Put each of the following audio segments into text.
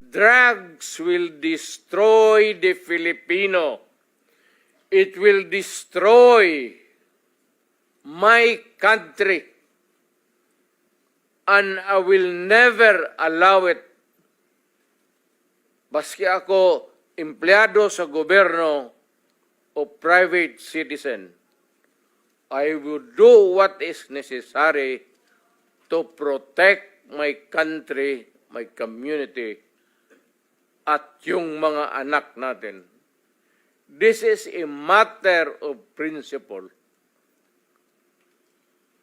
drugs will destroy the Filipino. It will destroy my country. And I will never allow it. Baski ako empleyado sa gobyerno o private citizen, I will do what is necessary to protect my country, my community, at yung mga anak natin. This is a matter of principle.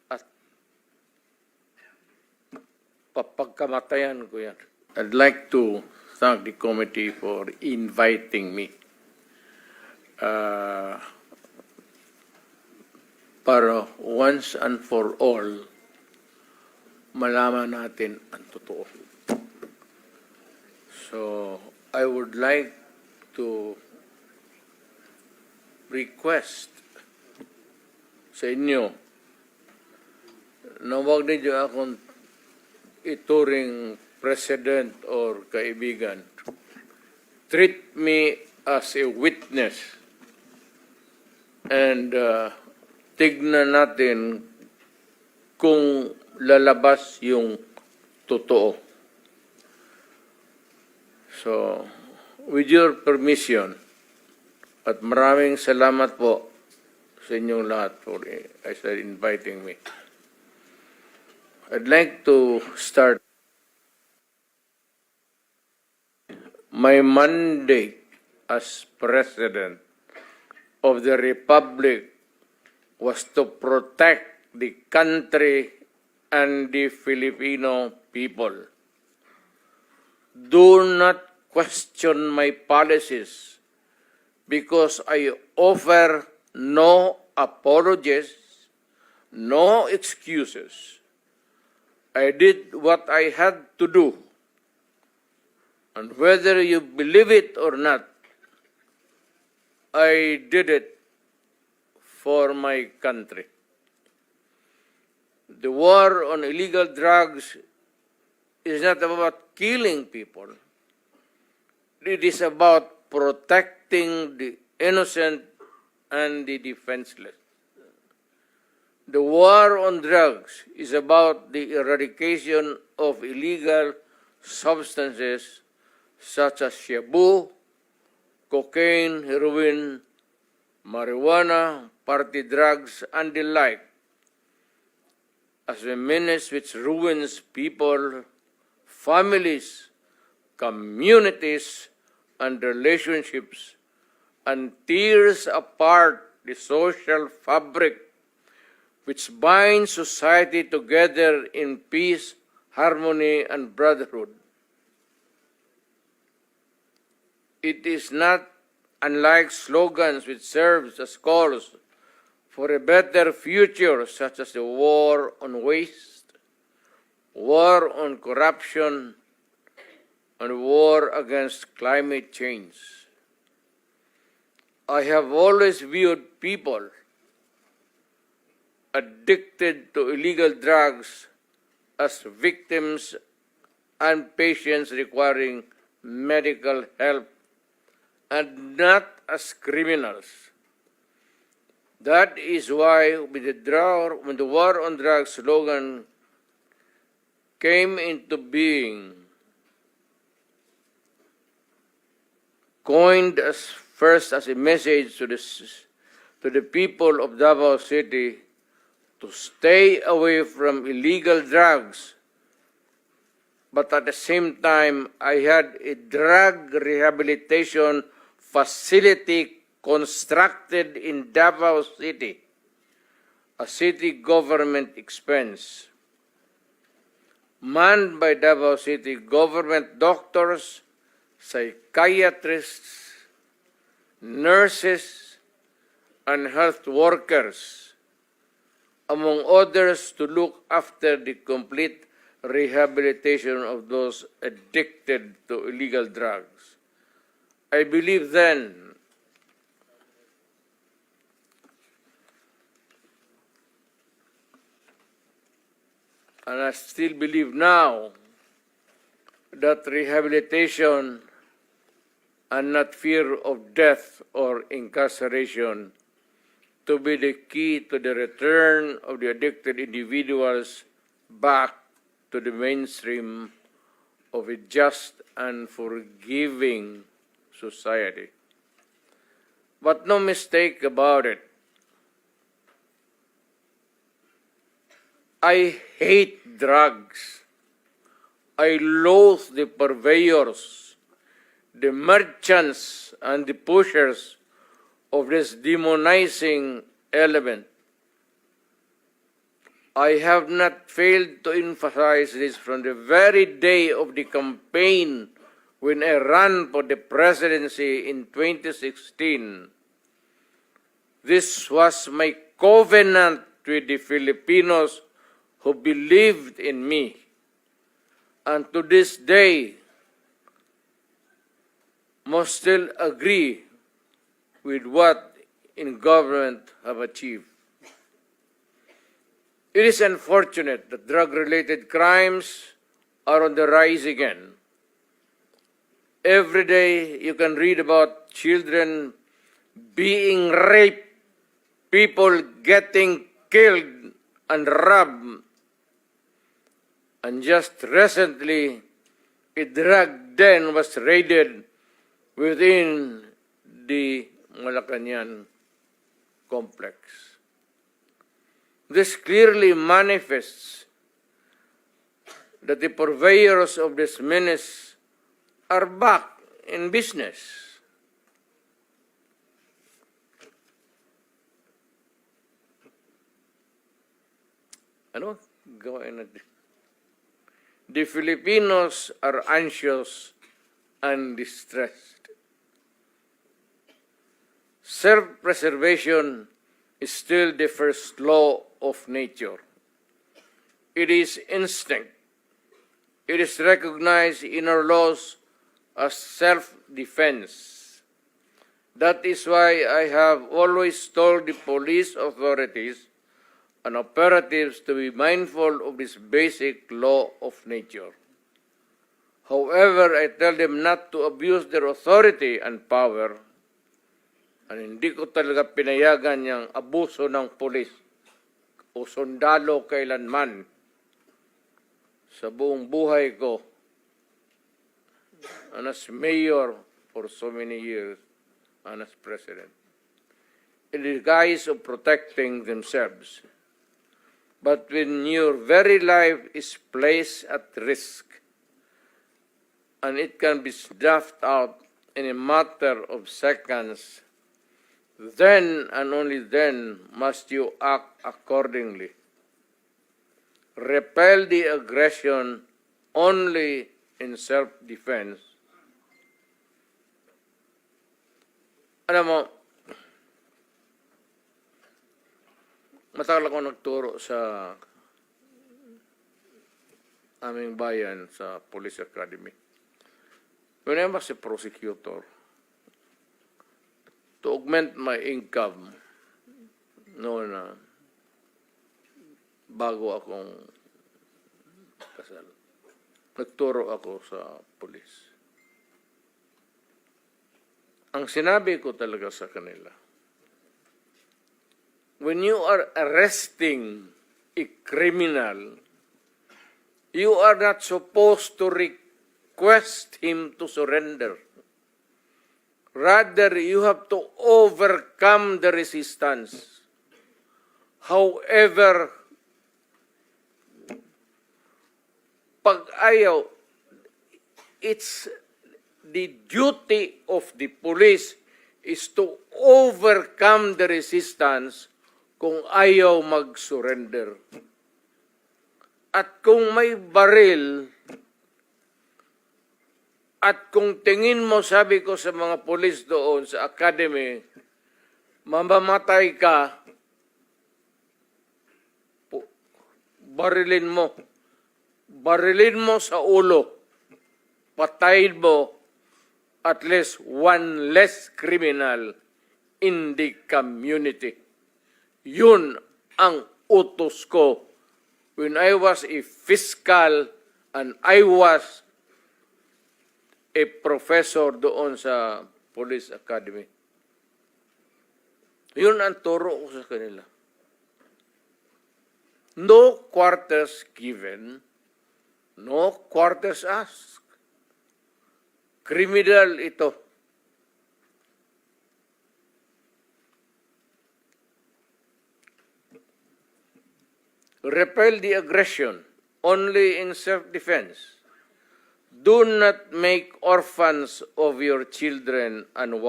At papagkamatayan ko yan. I'd like to thank the committee for inviting me. Para once and for all, malaman natin ang totoo. So, I would like to request sa inyo na huwag ninyo akong ituring president or kaibigan. Treat me as a witness and tignan natin kung lalabas yung totoo. So, with your permission, at maraming salamat po sa inyong lahat for inviting me. I'd like to start my mandate as President of the Republic was to protect the country and the Filipino people. Do not question my policies because I offer no apologies, no excuses. I did what I had to do. And whether you believe it or not, I did it for my country. The war on illegal drugs is not about killing people. It is about protecting the innocent and the defenseless. The war on drugs is about the eradication of illegal substances such as shabu, cocaine, heroin, marijuana, party drugs, and the like, as a menace which ruins people, families, communities, and relationships, and tears apart the social fabric which binds society together in peace, harmony, and brotherhood. It is not unlike slogans which serves as calls for a better future, such as the war on waste, war on corruption, and war against climate change. I have always viewed people addicted to illegal drugs as victims and patients requiring medical help and not as criminals. That is why when the war on drugs slogan came into being, coined first as a message to the people of Davao City to stay away from illegal drugs, but at the same time, I had a drug rehabilitation facility constructed in Davao City, a city government expense, manned by Davao City government doctors, psychiatrists, nurses, and health workers, among others, to look after the complete rehabilitation of those addicted to illegal drugs. I believe then and I still believe now that rehabilitation and not fear of death or incarceration to be the key to the return of the addicted individuals back to the mainstream of a just and forgiving society. But no mistake about it, I hate drugs. I loathe the purveyors, the merchants, and the pushers of this demonizing element. I have not failed to emphasize this from the very day of the campaign when I ran for the presidency in 2016. This was my covenant with the Filipinos who believed in me. And to this day, must still agree with what in government have achieved. It is unfortunate that drug-related crimes are on the rise again. Every day you can read about children being raped, people getting killed and robbed. And just recently, a drug den was raided within the Malacañang complex. This clearly manifests that the purveyors of this menace are back in business. Ano? Gawin natin. The Filipinos are anxious and distressed. Self-preservation is still the first law of nature. It is instinct. It is recognized in our laws as self-defense. That is why I have always told the police authorities and operatives to be mindful of this basic law of nature. However, I tell them not to abuse their authority and power, and hindi ko talaga pinayagan yung abuso ng pulis o sundalo kailanman sa buong buhay ko and as mayor for so many years and as president. In the guise of protecting themselves. But when your very life is placed at risk, and it can be snuffed out in a matter of seconds, then and only then must you act accordingly. Repel the aggression only in self-defense. Alam mo, matagal ako nagturo sa aming bayan sa Police Academy. When I was a prosecutor, to augment my income, noon na bago akong kasal, nagturo ako sa police. Ang sinabi ko talaga sa kanila, when you are arresting a criminal, you are not supposed to request him to surrender. Rather, you have to overcome the resistance. However, pag ayaw, it's the duty of the police is to overcome the resistance kung ayaw mag-surrender. At kung may baril, at kung tingin mo, sabi ko sa mga pulis doon sa academy, mamamatay ka, barilin mo. Barilin mo sa ulo. Patayin mo at least one less criminal in the community. Yun ang utos ko when I was a fiscal and I was a professor doon sa Police Academy. Yun ang turo ko sa kanila. No quarters given, no quarters asked. Criminal ito. Repel the aggression only in self-defense. Do not make orphans of your children and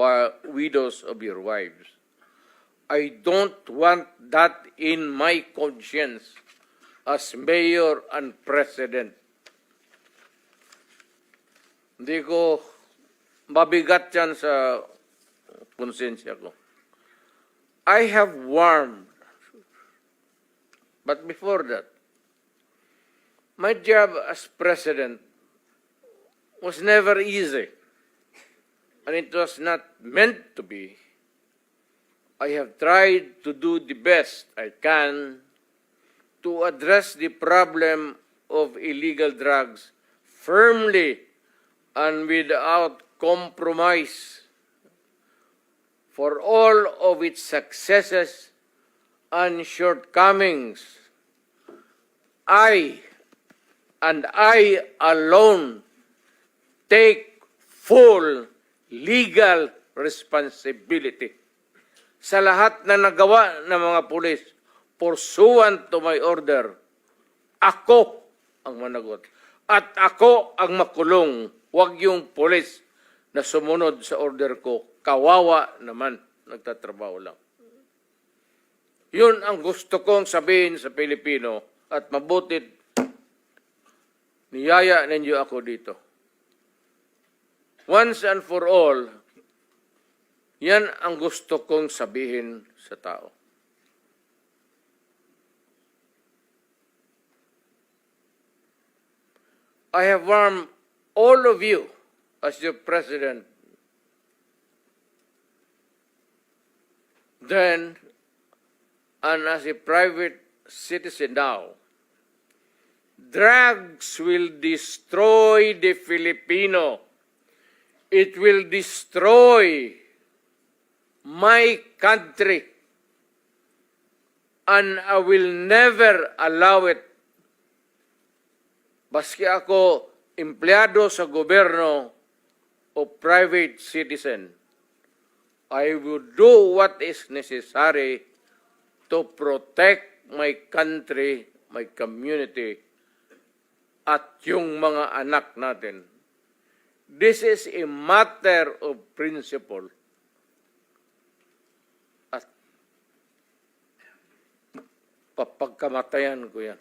widows of your wives. I don't want that in my conscience as mayor and president. Hindi ko mabigat yan sa konsensya ko. I have warned, but before that, my job as president was never easy, and it was not meant to be. I have tried to do the best I can to address the problem of illegal drugs firmly and without compromise. For all of its successes and shortcomings, I alone take full legal responsibility sa lahat na nagawa ng mga pulis pursuant to my order. Ako ang managot. At ako ang makulong. Huwag yung pulis na sumunod sa order ko. Kawawa naman. Nagtatrabaho lang. Yun ang gusto kong sabihin sa Pilipino at mabutit niyaya ninyo ako dito. Once and for all, yan ang gusto kong sabihin sa tao. I have warned all of you as your president then and as a private citizen now. Drugs will destroy the Filipino. It will destroy my country, and I will never allow it. Baski ako empleyado sa gobyerno o private citizen, I will do what is necessary to protect my country, my community, at yung mga anak natin. This is a matter of principle. At papagkamatayan ko yan.